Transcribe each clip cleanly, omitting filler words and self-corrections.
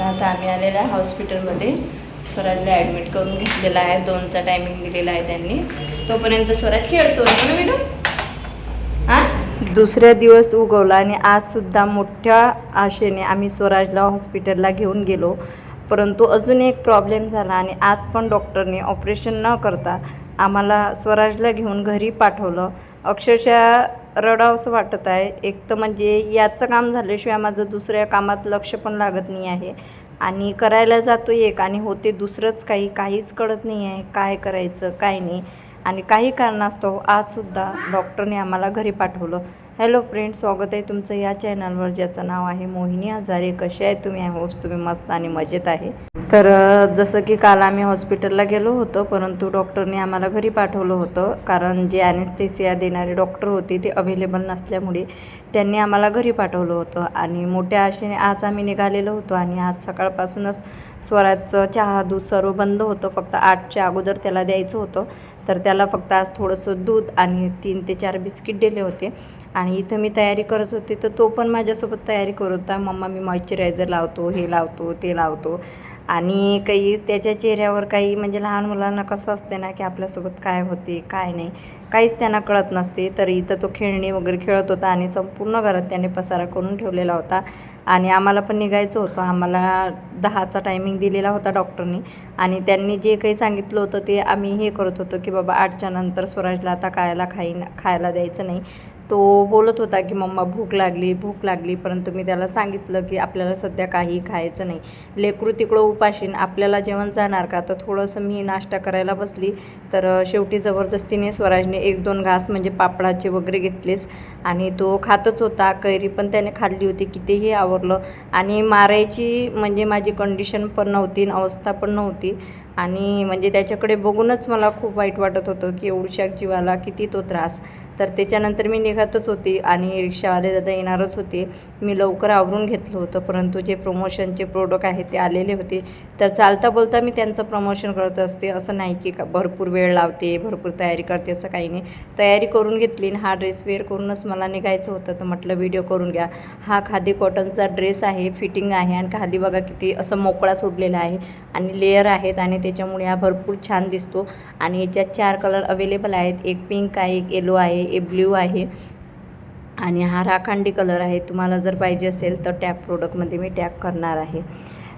आता आम्ही आलेला आहे हॉस्पिटलमध्ये. स्वराजला ॲडमिट करून घेतलेला आहे. 2चा टायमिंग दिलेला आहे त्यांनी. तोपर्यंत स्वराज खेळतो ना बेटू. हां, दुसऱ्या दिवस उगवला आणि आजसुद्धा मोठ्या आशेने आम्ही स्वराजला हॉस्पिटलला घेऊन गेलो. परंतु अजून एक प्रॉब्लेम झाला आणि आज पण डॉक्टरने ऑपरेशन न करता आम्हाला स्वराजला घेऊन घरी पाठवलं. अक्षरशः रडावंसं वाटत आहे. एक तर म्हणजे याचं काम झाल्याशिवाय माझं दुसऱ्या कामात लक्ष पण लागत नाही आहे आणि करायला जातो एक आणि होते दुसरंच काहीच कळत नाही आहे काय करायचं काय नाही. आणि काही कारणास्तव आजसुद्धा डॉक्टरने आम्हाला घरी पाठवलं. हॅलो फ्रेंड्स, स्वागत आहे तुमचं या चॅनलवर ज्याचं नाव आहे मोहिनी हजारे. कसे आहे तुम्ही? होस्ट तुम्ही मस्त आणि मजेत आहे. तर जसं की काल आम्ही हॉस्पिटलला गेलो होतो, परंतु डॉक्टरने आम्हाला घरी पाठवलं होतं कारण जे ॲनेस्थेसिया देणारे डॉक्टर होते ते अवेलेबल नसल्यामुळे त्यांनी आम्हाला घरी पाठवलं होतं. आणि मोठ्या आशेने आज आम्ही निघालेलो होतो आणि आज सकाळपासूनच स्वराजचं चहा दूध सर्व बंद होतं. फक्त 8च्या अगोदर त्याला द्यायचं होतं. तर त्याला फक्त आज थोडंसं दूध आणि 3 ते 4 बिस्किट दिले होते. आणि इथं मी तयारी करत होते तर तो पण माझ्यासोबत तयारी करत होता. मम्मा मी मॉइश्चरायझर लावतो, हे लावतो, ते लावतो. आणि काही त्याच्या चेहऱ्यावर काही म्हणजे लहान मुलांना कसं असते ना की आपल्यासोबत काय होते काय नाही काहीच त्यांना कळत नसते. तर इथं तो खेळणी वगैरे खेळत होता आणि संपूर्ण घरात त्याने पसारा करून ठेवलेला होता. आणि आम्हाला पण निघायचं होतं. आम्हाला 10चा टायमिंग दिलेला होता डॉक्टरनी आणि त्यांनी जे काही सांगितलं होतं ते आम्ही हे करत होतो की बाबा 8च्या नंतर स्वराजला आता खायला द्यायचं नाही. तो बोलत होता की मम्मा भूक लागली, परंतु मी त्याला सांगितलं की आपल्याला सध्या काही खायचं नाही. लेकरू तिकडं उपाशीन आपल्याला जेवण जाणार का? तर थोडंसं मी नाश्ता करायला बसली तर शेवटी जबरदस्तीने स्वराजने 1-2 घास म्हणजे पापडाचे वगैरे घेतलेच आणि तो खातच होता. कैरी पण त्याने खाल्ली होती. कितीही आवरलं आणि मारायची म्हणजे माझी कंडिशन पण नव्हती, अवस्था पण नव्हती. आणि म्हणजे त्याच्याकडे बघूनच मला खूप वाईट वाटत होतं की एवढ्या जीवाला किती तो त्रास. तर त्याच्यानंतर मी निघतच होती आणि रिक्षावाले दादा येणारच होते. मी लवकर आवरून घेतलं होतं, परंतु जे प्रमोशनचे प्रोडक्ट आहेत ते आलेले होते. तर चालता बोलता मी त्यांचं प्रमोशन करत असते. असं नाही की भरपूर वेळ लावते, भरपूर तयारी करते, असं काही नाही. तयारी करून घेतली आणि हा ड्रेस वेअर करूनच मला निघायचं होतं. तर म्हटलं व्हिडिओ करून घ्या. हा खादी कॉटनचा ड्रेस आहे, फिटिंग आहे आणि खाली बघा किती असं मोकळा सोडलेला आहे आणि लेअर आहेत आणि त्याच्यामुळे हा भरपूर छान दिसतो. आणि याच्यात 4 कलर अवेलेबल आहेत. एक पिंक आहे, एक येलो आहे, एक ब्ल्यू आहे आणि हा राखांडी कलर आहे. तुम्हाला जर पाहिजे असेल तर टॅग प्रोडक्टमध्ये मी टॅग करणार आहे.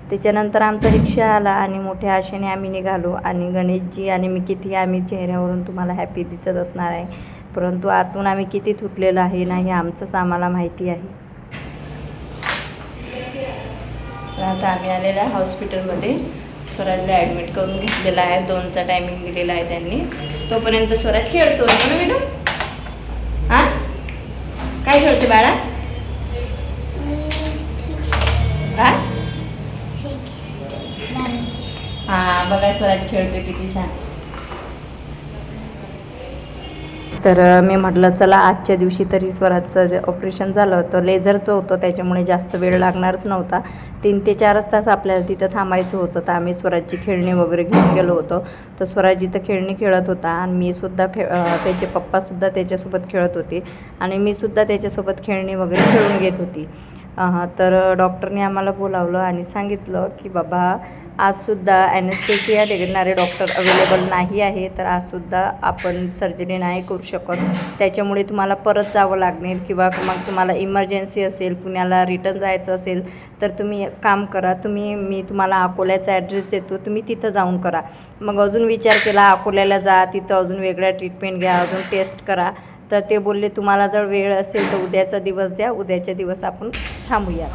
त्याच्यानंतर आमचा रिक्षा आला आणि मोठ्या आशेने आम्ही निघालो. आणि गणेशजी आणि मी किती आम्ही चेहऱ्यावरून तुम्हाला हॅपी दिसत असणार आहे, परंतु आतून आम्ही किती तुटलेलं आहे ना हे आमचंच आम्हाला माहिती आहे. आता आम्ही आलेला आहे हॉस्पिटलमध्ये. स्वराजला ॲडमिट करून घेतलेला आहे. 2चा टायमिंग दिलेला आहे त्यांनी. तोपर्यंत स्वराज खेळतो ना बेटू. हां, काय खेळते बाळा? काय? हां, बघा स्वराज खेळतो किती छान. तर मी म्हटलं चला आजच्या दिवशी तरी स्वराजचं ऑपरेशन झालं होतं, लेझरचं होतं, त्याच्यामुळे जास्त वेळ लागणारच नव्हता. 3 ते 4 तास आपल्याला तिथं थांबायचं होतं. तर आम्ही स्वराजची खेळणी वगैरे घेऊन गेलो होतो. तर स्वराज इथं खेळणी खेळत होता आणि मीसुद्धा त्याचे पप्पासुद्धा त्याच्यासोबत खेळत होते आणि मीसुद्धा त्याच्यासोबत खेळणी वगैरे खेळून घेत होती. तर डॉक्टरने आम्हाला बोलावलं आणि सांगितलं की बाबा आजसुद्धा ॲनेस्थेसिया देणारे डॉक्टर अवेलेबल नाही आहे. तर आजसुद्धा आपण सर्जरी नाही करू शकत. त्याच्यामुळे तुम्हाला परत जावं लागणार किंवा मग तुम्हाला इमर्जन्सी असेल, पुण्याला रिटर्न जायचं असेल तर तुम्ही एक काम करा, मी तुम्हाला अकोल्याचा ॲड्रेस देतो, तुम्ही तिथं जाऊन करा. मग अजून विचार केला अकोल्याला जा, तिथं अजून वेगळ्या ट्रीटमेंट घ्या, अजून टेस्ट करा. तर ते बोलले तुम्हाला जर वेळ असेल तर उद्याचा दिवस द्या, उद्याच्या दिवस आपण थांबूया.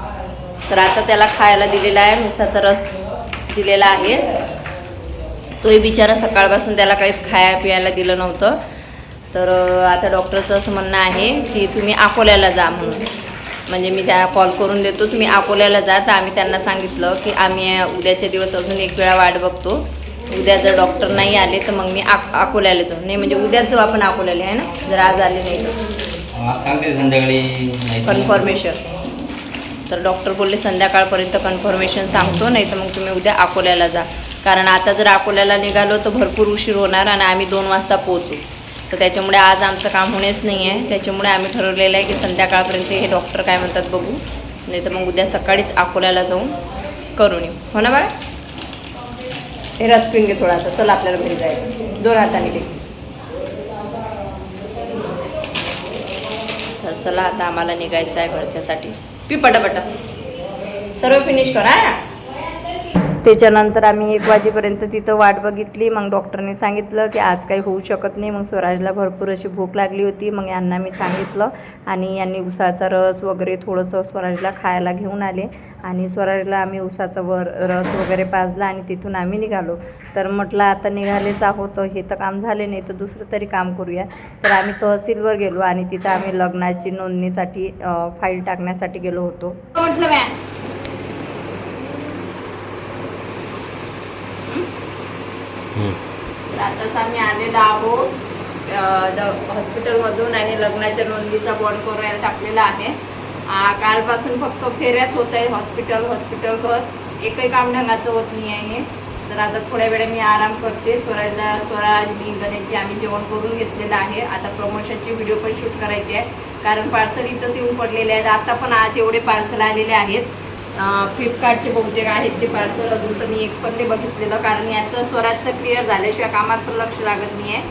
तर आता त्याला खायला दिलेला आहे, ऊसाचा रस दिलेला आहे. तोही बिचारा सकाळपासून त्याला काहीच पियायला दिलं नव्हतं. तर आता डॉक्टरचं असं म्हणणं आहे की तुम्ही अकोल्याला जा म्हणून. म्हणजे मी त्या कॉल करून देतो, तुम्ही अकोल्याला जा. तर आम्ही त्यांना सांगितलं की आम्ही उद्याच्या दिवस अजून एक वेळा वाट बघतो. उद्या जर डॉक्टर नाही आले तर मग मी अकोल्याला जाऊ. नाही म्हणजे उद्याच जाऊ आपण अकोल्याला, आहे ना, जर आज आले नाही तर सांगते संध्याकाळी कन्फर्मेशन. तर डॉक्टर बोलले संध्याकाळपर्यंत कन्फर्मेशन सांगतो, नाही तर मग तुम्ही उद्या अकोल्याला जा. कारण आता जर अकोल्याला निघालो तर भरपूर उशीर होणार आणि आम्ही 2 वाजता पोहोचू. तर त्याच्यामुळे आज आमचं काम होणेच नाही आहे. त्याच्यामुळे आम्ही ठरवलेलं आहे की संध्याकाळपर्यंत हे डॉक्टर काय म्हणतात बघू, नाही तर मग उद्या सकाळीच अकोल्याला जाऊन करून येऊ. हो ना बाळा? हे रस पिऊन घे थोडासा. चला आपल्याला घरी जायचं. 2 हाताने घे. तर चला आता आम्हाला निघायचं आहे घरच्यासाठी. पी पटापट सर्व फिनिश करा. त्याच्यानंतर आम्ही 1 वाजेपर्यंत तिथं वाट बघितली. मग डॉक्टरने सांगितलं की आज काही होऊ शकत नाही. मग स्वराजला भरपूर अशी भूक लागली होती. मग यांना मी सांगितलं आणि यांनी उसाचा रस वगैरे थोडंसं स्वराजला खायला घेऊन आले आणि स्वराजला आम्ही उसाचा रस वगैरे पाजला आणि तिथून आम्ही निघालो. तर म्हटलं आता निघालेच आहोत, हे तर काम झाले नाही तर दुसरं तरी काम करूया. तर आम्ही तहसीलवर गेलो आणि तिथं आम्ही लग्नाची नोंदणीसाठी फाईल टाकण्यासाठी गेलो होतो. म्हटलं मॅ तर आताच आम्ही आलेलो आहोत हॉस्पिटलमधून आणि लग्नाच्या नोंदीचा बॉन्ड करायला टाकलेला आहे. कालपासून फक्त फेऱ्याच होत आहे हॉस्पिटल घर. एकही काम ढंगाचं होत नाही आहे. तर आता थोड्या वेळ मी आराम करते. स्वराज मी गणेशजी आम्ही जेवण करून घेतलेलं आहे. आता प्रमोशनची व्हिडिओ पण शूट करायची आहे कारण पार्सल इथंच येऊन पडलेले आहेत. आता पण आज एवढे पार्सल आलेले आहेत. फ्लिपकार्टचे बहुतेक आहेत ते पार्सल. अजून तर मी एक पण नाही बघितलेलं कारण याचं स्वराजचं क्लिअर झाल्याशिवाय कामात पण लक्ष लागत नाही आहे.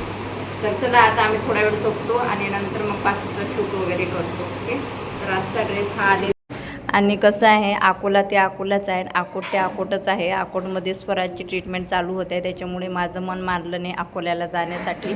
तर चला आता आम्ही थोडा वेळ झोपतो आणि नंतर मग बाकीचं शूट वगैरे करतो. ओके. तर आजचा ड्रेस हा आले आणि कसं आहे अकोला ते अकोलाच आहे, अकोट ते अकोटच आहे. अकोटमध्ये स्वराजची ट्रीटमेंट चालू होत आहे त्याच्यामुळे माझं मन मानलं नाही अकोल्याला जाण्यासाठी.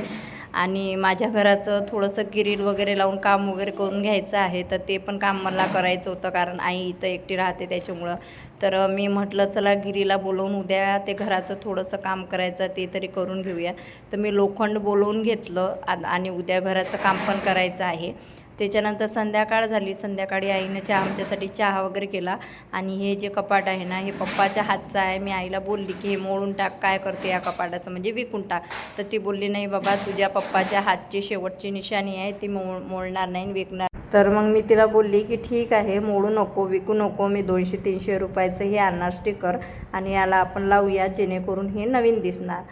आणि माझ्या घराचं थोडंसं गिरील वगैरे लावून काम वगैरे करून घ्यायचं आहे. तर ते पण काम मला करायचं होतं कारण आई इथं एकटी राहते त्याच्यामुळं. तर मी म्हटलं चला गिरीला बोलवून उद्या ते घराचं थोडंसं काम करायचं ते तरी करून घेऊया. तर मी लोखंड बोलवून घेतलं आणि उद्या घराचं काम पण करायचं आहे. त्याच्यानंतर संध्याकाळ झाली. संध्याकाळी आईनं आमच्यासाठी चहा वगैरे केला. आणि हे जे कपाट आहे ना हे पप्पाच्या हातचं आहे. मी आईला बोलली की हे मोडून टाक, काय करते या कपाटाचं, म्हणजे विकून टाक. तर ती बोलली नाही बाबा तुझ्या पप्पाच्या हातची शेवटची निशाणी आहे, ती मोडणार नाही विकणार. तर मग मी तिला बोलली की ठीक आहे मोडू नको विकू नको, मी 200-300 रुपयाचं हे आणणार स्टिकर आणि याला आपण लावूया जेणेकरून हे नवीन दिसणार.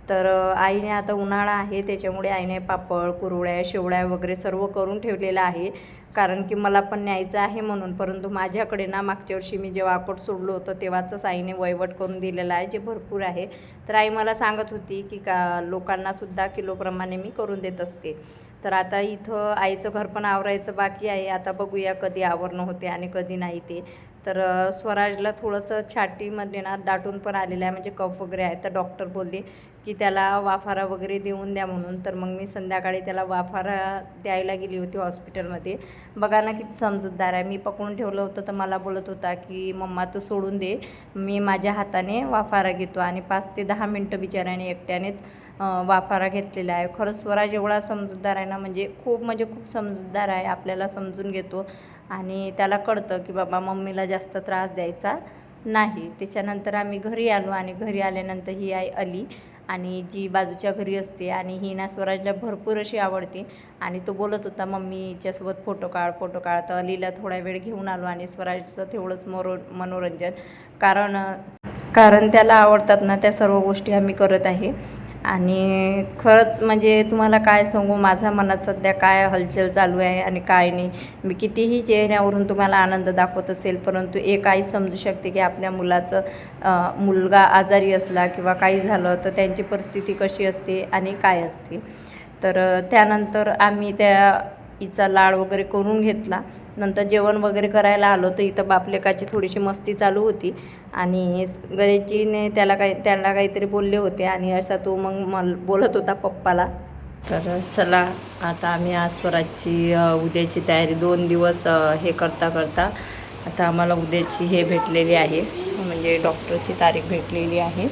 तर आईने आता उन्हाळा आहे त्याच्यामुळे आईने पापड कुरवड्या शेवड्या वगैरे सर्व करून ठेवलेलं आहे कारण की मला पण न्यायचं आहे म्हणून. परंतु माझ्याकडे ना मागच्या वर्षी मी जेव्हा अकोट सोडलं होतं तेव्हाच आईने वहिवट करून दिलेलं आहे जे भरपूर आहे. तर आई मला सांगत होती की लोकांनासुद्धा किलोप्रमाणे मी करून देत असते. तर आता इथं आईचं घर पण आवरायचं बाकी आहे. आता बघूया कधी आवरणं होते आणि कधी नाही ते. तर स्वराजला थोडंसं छातीमध्ये ना दाटून पण आलेलं आहे म्हणजे कफ वगैरे आहे. तर डॉक्टर बोलले की त्याला वाफारा वगैरे देऊन द्या म्हणून. तर मग मी संध्याकाळी त्याला वाफारा द्यायला गेली होती हॉस्पिटलमध्ये. बघा ना किती समजूतदार आहे. मी पकडून ठेवलं होतं तर मला बोलत होता की मम्मा तू सोडून दे, मी माझ्या हाताने वाफारा घेतो. आणि 5 ते 10 मिनटं बिचाऱ्याने एकट्यानेच वाफारा घेतलेला आहे. खरंच स्वराज एवढा समजूतदार आहे ना, म्हणजे खूप समजूतदार आहे. आपल्याला समजून घेतो आणि त्याला कळतं की बाबा मम्मीला जास्त त्रास द्यायचा नाही. त्याच्यानंतर आम्ही घरी आलो आणि घरी आल्यानंतर ही आई आली आणि जी बाजूच्या घरी असते आणि ही ना स्वराजला भरपूर अशी आवडते. आणि तो बोलत होता मम्मी हिच्यासोबत फोटो काढ. तर अलीला थोडा वेळ घेऊन आलो आणि स्वराजचं तेवढंच मनोरंजन कारण त्याला आवडतात ना त्या सर्व गोष्टी आम्ही करत आहे. आणि खरंच म्हणजे तुम्हाला काय सांगू माझ्या मनात सध्या काय हलचल चालू आहे आणि काय नाही. मी कितीही चेहऱ्यावरून तुम्हाला आनंद दाखवत असेल परंतु एक आई समजू शकते की आपल्या मुलगा आजारी असला किंवा काही झालं तर त्यांची परिस्थिती कशी असते आणि काय असते. तर त्यानंतर आम्ही हिचा लाड वगैरे करून घेतला. नंतर जेवण वगैरे करायला आलो तर इथं बापलेकाची थोडीशी मस्ती चालू होती आणि गणेशजीने त्याला काहीतरी बोलले होते आणि असा तो मग बोलत होता पप्पाला. तर चला आता आम्ही आज स्वराजची उद्याची तयारी 2 दिवस हे करता आता आम्हाला उद्याची हे भेटलेली आहे म्हणजे डॉक्टरची तारीख भेटलेली आहे.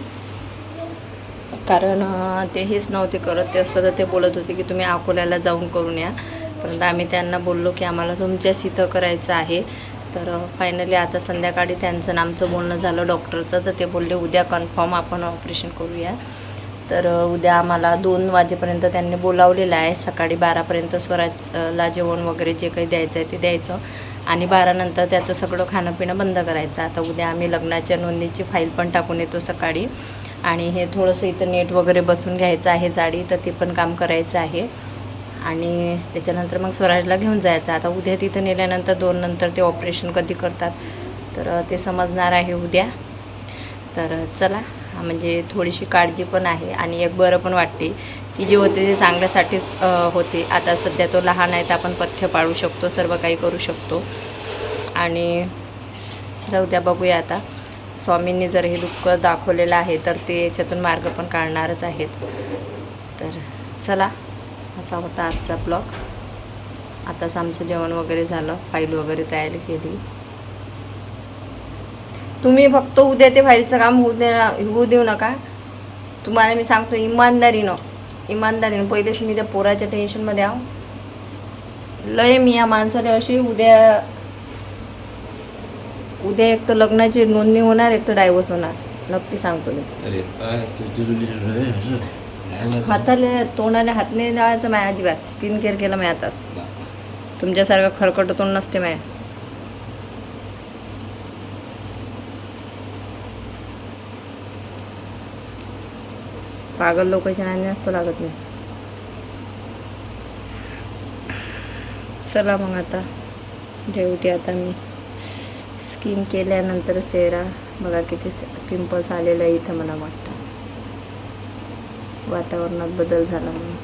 कारण ते हेच नव्हते करत ते असं तर ते बोलत होते की तुम्ही अकोल्याला जाऊन करून या. परंतु आम्ही त्यांना बोललो की आम्हाला तुमच्याच इथं करायचं आहे. तर फायनली आता संध्याकाळी त्यांचं आमचं बोलणं झालं डॉक्टरचं. तर ते बोलले उद्या कन्फर्म आपण ऑपरेशन करूया. तर उद्या आम्हाला 2 वाजेपर्यंत त्यांनी बोलावलेलं आहे. सकाळी 12पर्यंत स्वराजला जेवण वगैरे जे काही द्यायचं आहे ते द्यायचं आणि 12 नंतर त्याचं सगळं खाणं पिणं बंद करायचं. आता उद्या आम्ही लग्नाच्या नोंदणीची फाईल पण टाकून येतो सकाळी आणि हे थोडंसं इथं नेट वगैरे बसून घ्यायचं आहे जाडी तर ते पण काम करायचं आहे. आणि त्याच्यानंतर मग स्वराजला घेऊन जायचं. आता उद्या तिथं नेल्यानंतर 2 नंतर ते ऑपरेशन कधी करतात तर ते समजणार आहे उद्या. तर चला, म्हणजे थोडीशी काळजी पण आहे आणि एक बरं पण वाटते की जे होते ते चांगल्यासाठीच होते. आता सध्या तो लहान आहे तर आपण पथ्य पाळू शकतो, सर्व काही करू शकतो. आणि जाऊ द्या, बघूया आता. स्वामींनी जर हे दुःख दाखवलेलं आहे तर ते याच्यातून मार्ग पण काढणारच आहेत. तर चला, असा होता आजचा ब्लॉग. आताच आमचं जेवण वगैरे झालं, फाईल वगैरे तयारी केली. तुम्ही फक्त उद्या ते फाईलचं काम होऊ देऊ नका. तुम्हाला मी सांगतो इमानदारीनं पहिलेच मी त्या पोराच्या टेन्शनमध्ये आहो. लय मी या माणसाला अशी उद्या एक तर लग्नाची नोंदणी होणार, एक तर डायव्होर्स होणार, नक्की सांगतो मी. हाताला तोंडाला हात नाही लावायचं माझ्या अजिबात. स्किन केअर केलं मी आताच. तुमच्यासारखं खरकट तोंड नसते माझ्या. पागल लोकांच्या नादी असतो लागत नाही. चला मग आता जेवते आता मी. स्किन केल्यानंतर चेहरा बघा किती पिंपल्स आलेला आहे इथं. मला वाटतं वातावरणात बदल झाला म्हणून.